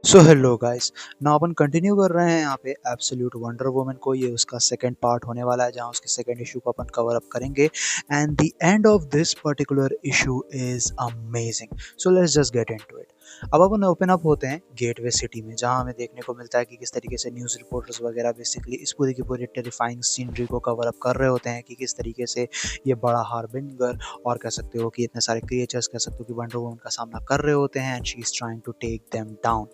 So hello guys. Now अपन continue कर रहे हैं यहाँ पे एब्सोल्यूट वंडर वुमन को। ये उसका सेकंड पार्ट होने वाला है जहाँ उसके सेकंड इशू को अपन कवर अप करेंगे and the end of this particular issue is amazing. So let's just get into it. अब अपन ओपन अप होते हैं गेटवे सिटी में, जहाँ हमें देखने को मिलता है कि किस तरीके से न्यूज़ रिपोर्टर्स वगैरह बेसिकली इस पूरी की पूरी टेरिफाइंग सीनरी को कवर अप कर रहे होते हैं कि किस तरीके से ये बड़ा हार्बिंगर और कह सकते हो कि इतने सारे क्रिएचर्स कह सकते हो कि वंडर वुमन का सामना कर रहे होते हैं and she is trying to take them down.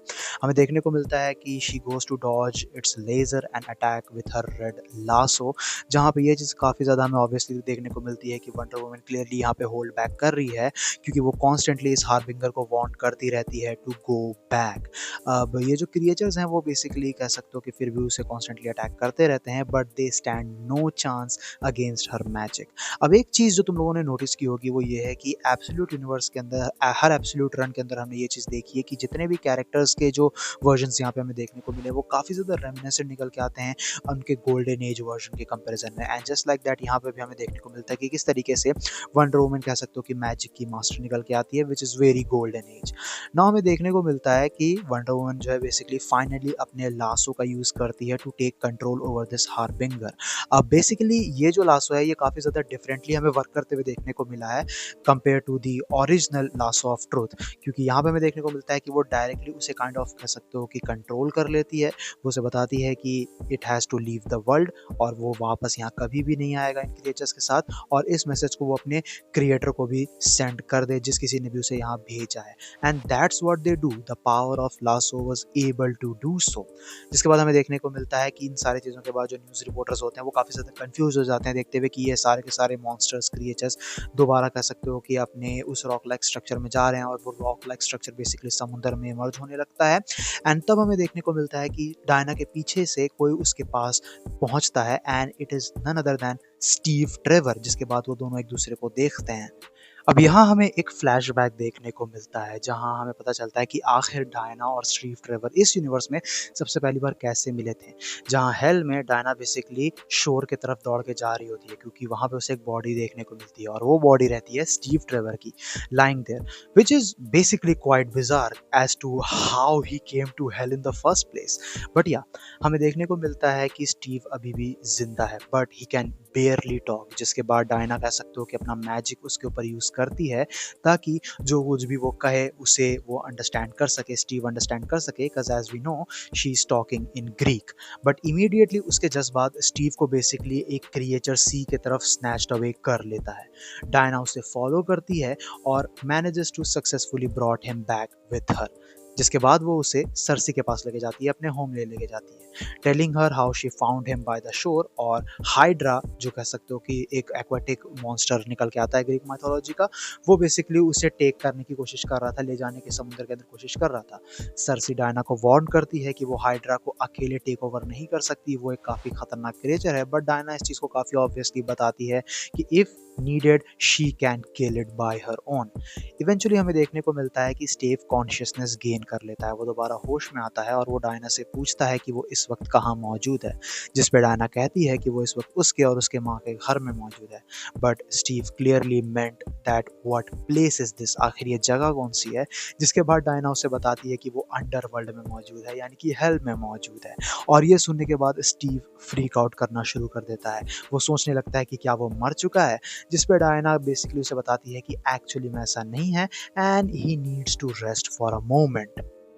हमें देखने को मिलता है कि she goes to dodge its laser and attack with her red lasso, जहाँ पे ये चीज़ काफ़ी ज़्यादा हमें ऑब्वियसली देखने को मिलती है कि वंडर वुमन क्लियरली यहाँ पे होल्ड बैक कर रही है, क्योंकि वो कॉन्स्टेंटली इस हार्बिंगर को वार्न करती रहती है टू गो बैक। अब ये जो क्रिएचर्स हैं वो बेसिकली कह सकते हो कि फिर भी उसे कॉन्स्टेंटली अटैक करते रहते हैं, but they stand no chance against her magic. अब एक चीज़ जो तुम लोगों ने नोटिस की होगी वो ये है कि एब्सोल्यूट यूनिवर्स के अंदर, हर एब्सोल्यूट रन के अंदर हमने ये चीज़ देखी है कि जितने भी कैरेक्टर्स के जो वर्जन्स यहाँ पे हमें देखने को मिले वो काफ़ी ज़्यादा रेमिनिसेंट निकल के आते हैं उनके गोल्डन एज वर्जन के कंपैरिजन में। एंड जस्ट लाइक दैट यहाँ पे भी हमें देखने को मिलता है कि किस तरीके से वंडर वुमन कह सकते हो कि मैजिक की मास्टर निकल के आती है, which is very golden age. ना हमें देखने को मिलता है कि वंडर वुमन जो है बेसिकली फाइनली अपने लासो का यूज़ करती है to take control over this harbinger. अब बेसिकली ये जो लासो है ये काफ़ी ज़्यादा डिफरेंटली हमें वर्क करते हुए देखने को मिला है compare to the original lasso of truth, क्योंकि यहाँ पे हमें देखने को मिलता है कि वो डायरेक्टली उसे काइंड ऑफ कह सकते हो कि कंट्रोल कर लेती है। वो उसे बताती है कि it has to leave the world और वो वापस यहाँ कभी भी नहीं आएगा इन क्रिएचर्स के साथ, और इस मैसेज को वो अपने क्रिएटर को भी सेंड कर दे जिस किसी ने भी उसे यहाँ भेजा है। And that's what they do, the power of lasso was able to do so. जिसके बाद हमें देखने को मिलता है कि इन सारी चीज़ों के बाद जो न्यूज़ रिपोर्टर्स होते हैं वो काफ़ी ज़्यादा कंफ्यूज हो जाते हैं देखते हुए कि ये सारे के सारे मॉन्स्टर्स क्रिएचर्स दोबारा कह सकते हो कि अपने उस रॉक लाइक स्ट्रक्चर में जा रहे हैं, और वो रॉक लाइक स्ट्रक्चर बेसिकली समुद्र में इमर्ज होने लगता है। एंड तब हमें देखने को मिलता है कि डायना के पीछे से कोई उसके पास पहुंचता है and it is none other than Steve Trevor, जिसके बाद वो दोनों एक दूसरे को देखते हैं। अब यहाँ हमें एक फ्लैशबैक देखने को मिलता है जहाँ हमें पता चलता है कि आखिर डायना और स्टीव ट्रेवर इस यूनिवर्स में सबसे पहली बार कैसे मिले थे। जहाँ हेल में डायना बेसिकली शोर की तरफ दौड़ के जा रही होती है क्योंकि वहाँ पे उसे एक बॉडी देखने को मिलती है और वो बॉडी रहती है स्टीव ट्रेवर की, lying there, which is basically quite bizarre as to how he came to hell in the first place. But yeah हमें देखने को मिलता है कि स्टीव अभी भी जिंदा है बट ही कैन बेयरली टॉक, जिसके बाद डायना कह सकते हो कि अपना मैजिक उसके ऊपर यूज़ करती है ताकि जो कुछ भी वो कहे उसे वो अंडरस्टैंड कर सके, स्टीव अंडरस्टैंड कर सके, because as we know she is talking in Greek. But immediately उसके जस्ट बाद स्टीव को बेसिकली एक क्रिएचर सी के तरफ स्नैच्ड अवे कर लेता है। डायना उसे फॉलो करती है और manages to successfully brought him back with her, जिसके बाद वो उसे सरसी के पास लेके जाती है, अपने होम लेके जाती है, telling her how she found him by the shore. और हाइड्रा जो कह सकते हो कि एक एक्वाटिक मॉन्स्टर निकल के आता है ग्रीक माइथोलॉजी का, वो बेसिकली उसे टेक करने की कोशिश कर रहा था, ले जाने की समुद्र के अंदर कोशिश कर रहा था। सरसी डायना को वार्न करती है कि वो हाइड्रा को अकेले टेक ओवर नहीं कर सकती, वो एक काफ़ी खतरनाक क्रिएचर है, बट डायना इस चीज़ को काफ़ी ऑब्वियसली बताती है कि if needed she can kill it by her own. Eventually हमें देखने को मिलता है कि स्टीव कॉन्शियसनेस गेन कर लेता है, वो दोबारा होश में आता है और वो डायना से पूछता है कि वो इस वक्त कहाँ मौजूद है, जिस पे डायना कहती है कि वो इस वक्त उसके और उसके माँ के घर में मौजूद है। But Steve clearly meant that what place is this, आखिर ये जगह कौन सी है, जिसके बाद डायना उसे बताती है कि वो अंडरवर्ल्ड में मौजूद है, यानी कि हेल में मौजूद है। और ये सुनने के बाद स्टीव फ्रीक आउट करना शुरू कर देता है, वो सोचने लगता है कि क्या वो मर चुका है, जिस पे डायना बेसिकली उसे बताती है कि एक्चुअली में ऐसा नहीं है and he needs to rest for a moment.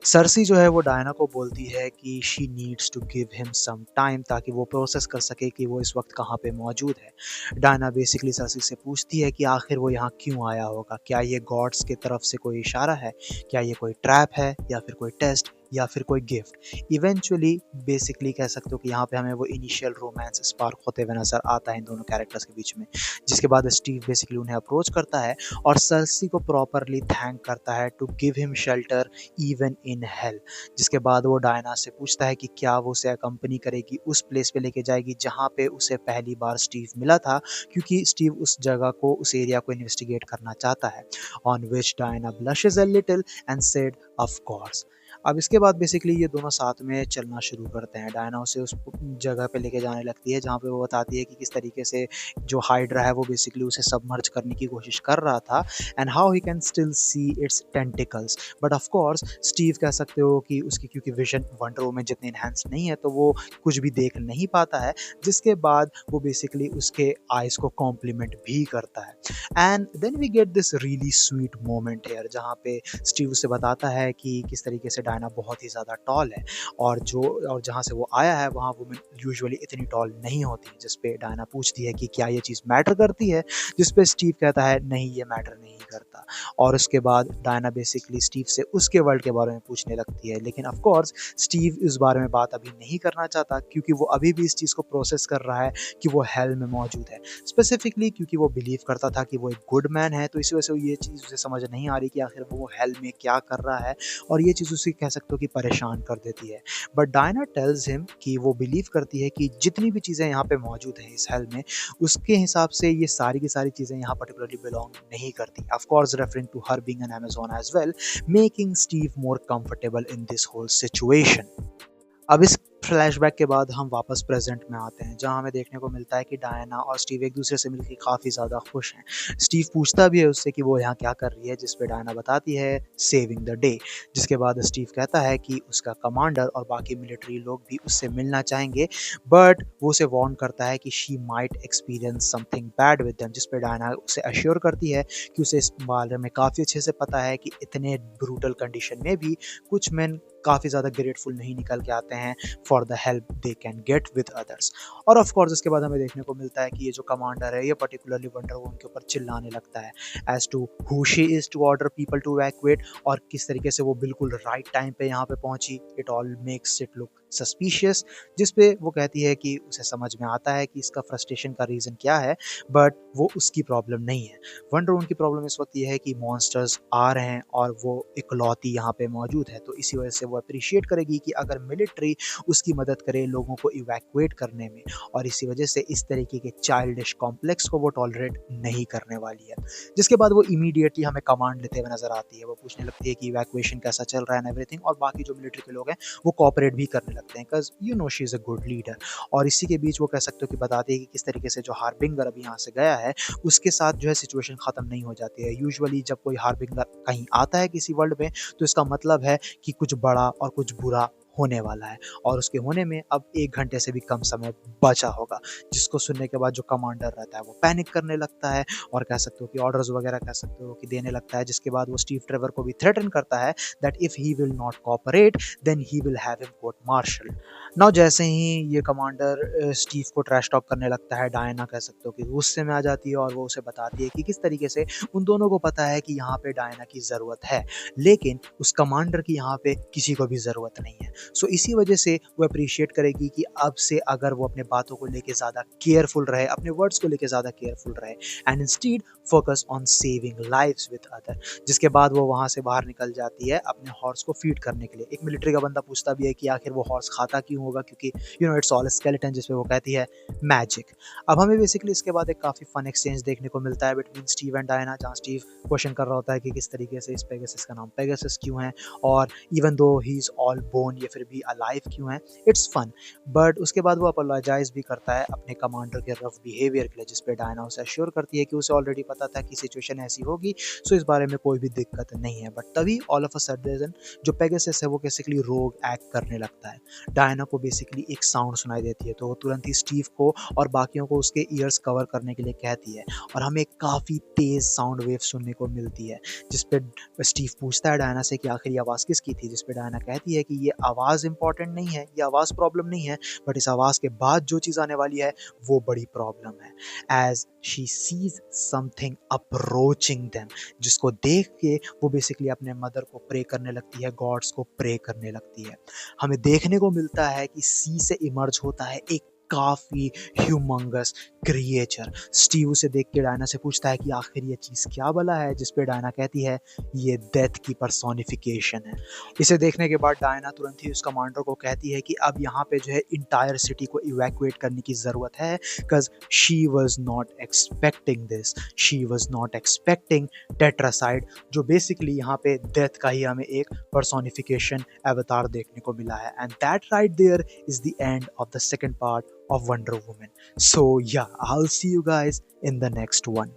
Circe जो है वो डायना को बोलती है कि she needs to give him some time ताकि वो प्रोसेस कर सके कि वो इस वक्त कहाँ पे मौजूद है। डायना बेसिकली सरसी से पूछती है कि आखिर वो यहाँ क्यों आया होगा, क्या ये गॉड्स की तरफ से कोई इशारा है, क्या ये कोई ट्रैप है या फिर कोई टेस्ट या फिर कोई गिफ्ट। इवेंचुअली बेसिकली कह सकते हो कि यहाँ पे हमें वो इनिशियल रोमांस स्पार्क होते हुए नजर आता है इन दोनों कैरेक्टर्स के बीच में, जिसके बाद स्टीव बेसिकली उन्हें अप्रोच करता है और सरसी को प्रॉपरली थैंक करता है to give him shelter even in hell. जिसके बाद वो डायना से पूछता है कि क्या वो उसे अकम्पनी करेगी, उस प्लेस पे लेके जाएगी जहाँ पे उसे पहली बार स्टीव मिला था, क्योंकि स्टीव उस जगह को, उस एरिया को इन्वेस्टिगेट करना चाहता है। On which Diana blushes a little and said of course. अब इसके बाद बेसिकली ये दोनों साथ में चलना शुरू करते हैं। डायना उसे उस जगह पे लेके जाने लगती है जहाँ पे वो बताती है कि किस तरीके से जो हाइड्रा है वो बेसिकली उसे सबमर्ज करने की कोशिश कर रहा था and how he can still see it's tentacles. But of course Steve कह सकते हो कि उसकी क्योंकि विजन वंडर वुमन जितनी इनहेंस नहीं है तो वो कुछ भी देख नहीं पाता है, जिसके बाद वो बेसिकली उसके आइज को कॉम्प्लीमेंट भी करता है। And then we get this really sweet moment here जहाँ पे स्टीव उसे बताता है कि किस तरीके से डायना बहुत ही ज़्यादा टॉल है और जहाँ से वो आया है वहाँ वुमेन यूजुअली इतनी टॉल नहीं होती, जिस पे डायना पूछती है कि क्या ये चीज़ मैटर करती है, जिस पे स्टीव कहता है नहीं ये मैटर नहीं करता। और उसके बाद डायना बेसिकली स्टीव से उसके वर्ल्ड के बारे में पूछने लगती है, लेकिन ऑफ कोर्स स्टीव इस बारे में बात अभी नहीं करना चाहता क्योंकि वो अभी भी इस चीज़ को प्रोसेस कर रहा है कि वो हेल में मौजूद है, स्पेसिफिकली क्योंकि वो बिलीव करता था कि वो एक गुड मैन है। तो इसी वजह से ये चीज़ उसे समझ नहीं आ रही कि आखिर वो हेल में क्या कर रहा है और ये चीज़ उसे कह सकते हो कि परेशान कर देती है। बट डायना टेल्स हिम कि वो बिलीव करती है कि जितनी भी चीज़ें यहाँ पे मौजूद हैं इस हेल में, उसके हिसाब से ये सारी की सारी चीज़ें यहाँ पर्टिकुलरली बिलोंग नहीं करती। Of course referring to her being an Amazon as well, making Steve more comfortable in this whole situation. अब इस फ्लैशबैक के बाद हम वापस प्रेजेंट में आते हैं जहाँ हमें देखने को मिलता है कि डायना और स्टीव एक दूसरे से मिलकर काफ़ी ज़्यादा खुश हैं। स्टीव पूछता भी है उससे कि वो यहाँ क्या कर रही है, जिस पे डायना बताती है सेविंग द डे, जिसके बाद स्टीव कहता है कि उसका कमांडर और बाकी मिलिट्री लोग भी उससे मिलना चाहेंगे, बट वो उसे वार्न करता है कि she might experience something bad with them, जिस पे डायना उसे अश्योर करती है कि उसे इस बारे में काफ़ी अच्छे से पता है कि इतने ब्रूटल कंडीशन में भी कुछ मैन काफ़ी ज़्यादा ग्रेटफुल नहीं निकल के आते हैं for the help they can get with others. और ऑफ कोर्स इसके बाद हमें देखने को मिलता है कि ये जो कमांडर है ये पर्टिकुलरली वंडर वुमन के ऊपर चिल्लाने लगता है as to who she is to order people to evacuate, और किस तरीके से वो बिल्कुल राइट टाइम पे यहाँ पे पहुंची। It all makes it look suspicious, जिस पे वो कहती है कि उसे समझ में आता है कि इसका फ्रस्ट्रेशन का रीज़न क्या है, बट वो उसकी प्रॉब्लम नहीं है। वंडर वुमन की प्रॉब्लम इस वक्त ये है कि मॉन्स्टर्स आ रहे हैं और वो इकलौती यहाँ पे मौजूद है, तो इसी वजह से वो अप्रिशिएट करेगी कि अगर मिलिट्री उसकी मदद करे लोगों को इवैक्यूएट करने में, और इसी वजह से इस तरीके के चाइल्डिश कॉम्प्लेक्स को वो टॉलरेट नहीं करने वाली है। जिसके बाद वो इमीडिएटली हमें कमांड लेते हुए नजर आती है। वो पूछने लगती है कि इवैक्यूएशन कैसा चल रहा है एंड एवरीथिंग, और बाकी जो मिलिट्री के लोग हैं वो कोऑपरेट भी करने लगते हैं because you know she is a good leader. और इसी के बीच वो कह सकते हो कि बताती है कि किस तरीके से जो हार्बिंगर अभी यहाँ से गया है उसके साथ जो है सिचुएशन ख़त्म नहीं हो जाती है। यूजुअली जब कोई हार्बिंगर कहीं आता है किसी वर्ल्ड में तो इसका मतलब है कि कुछ बड़ा और कुछ बुरा होने वाला है, और उसके होने में अब 1 घंटे से भी कम समय बचा होगा। जिसको सुनने के बाद जो कमांडर रहता है वो पैनिक करने लगता है और कह सकते हो कि ऑर्डर्स वगैरह कह सकते हो कि देने लगता है। जिसके बाद वो स्टीव ट्रेवर को भी थ्रेटन करता है that if he will not cooperate then he will have him court martial. Now जैसे ही ये कमांडर स्टीव को ट्रैश टॉक करने लगता है, डायना कह सकते हो कि गुस्से में आ जाती है और वो उसे बताती है कि किस तरीके से उन दोनों को पता है कि यहाँ पे डायना की ज़रूरत है, लेकिन उस कमांडर की यहाँ पे किसी को भी ज़रूरत नहीं है। सो इसी वजह से वो अप्रिशिएट करेगी कि अब से अगर वो अपने बातों को लेके ज़्यादा केयरफुल रहे, अपने वर्ड्स को लेके ज़्यादा केयरफुल रहे and instead focus on saving lives with other. जिसके बाद वो वहाँ से बाहर निकल जाती है अपने हॉर्स को फीड करने के लिए। एक मिलिट्री का बंदा पूछता भी है कि आखिर वो हॉर्स खाता क्यों होगा, क्योंकि you know it's all skeleton, जिसपे वो कहती है मैजिक। अब हमें बेसिकली इसके बाद एक काफ़ी फन एक्सचेंज देखने को मिलता है बिटवीन स्टीव एंड डायना, जहाँ स्टीव क्वेश्चन कर रहा होता है कि किस तरीके से इस पेगासस का नाम पेगासस क्यों है, और even though he is all bone ये फिर भी अलाइव क्यों है। It's fun. बट उसके बाद वो अपोलोजाइज भी करता है अपने कमांडर के रफ बिहेवियर के लिए, जिस पे डायना उसे अश्योर करती है कि उसे ऑलरेडी पता था कि सिचुएशन ऐसी होगी, सो इस बारे में कोई भी दिक्कत नहीं है। बट तभी ऑल ऑफ अ सडन जो पेगासस है वो बेसिकली रोग एक्ट करने लगता है। डायना को बेसिकली एक साउंड सुनाई देती है, तो वो तुरंत ही स्टीव को और बाकियों को उसके ईयर्स कवर करने के लिए कहती है, और हमें काफ़ी तेज़ साउंड वेव सुनने को मिलती है। जिस पे स्टीव पूछता है डायना से कि आखिर ये आवाज़ किसकी थी, जिस पे डायना कहती है कि ये आवाज़ इंपॉर्टेंट नहीं है, ये आवाज़ प्रॉब्लम नहीं है, बट इस आवाज़ के बाद जो चीज़ आने वाली है वो बड़ी प्रॉब्लम है। As she sees something approaching them, जिसको देख के वो बेसिकली अपने मदर को प्रे करने लगती है, गॉड्स को प्रे करने लगती है। हमें देखने को मिलता है कि सी से इमर्ज होता है एक काफी ह्यूमंगस क्रिएचर। स्टीव उसे देख के डायना से पूछता है कि आखिर ये चीज क्या भला है, जिस पे डायना कहती है ये डेथ की पर्सोनिफिकेशन है। इसे देखने के बाद डायना तुरंत ही उस कमांडर को कहती है कि अब यहाँ पे जो है इंटायर सिटी को इवैक्यूएट करने की जरूरत है, because she was not expecting this, she was not expecting tetracide, जो बेसिकली यहाँ पे डेथ का ही हमें एक पर्सोनिफिकेशन अवतार देखने को मिला है। And that right there is the end of the second part of Wonder Woman. So yeah, I'll see you guys in the next one.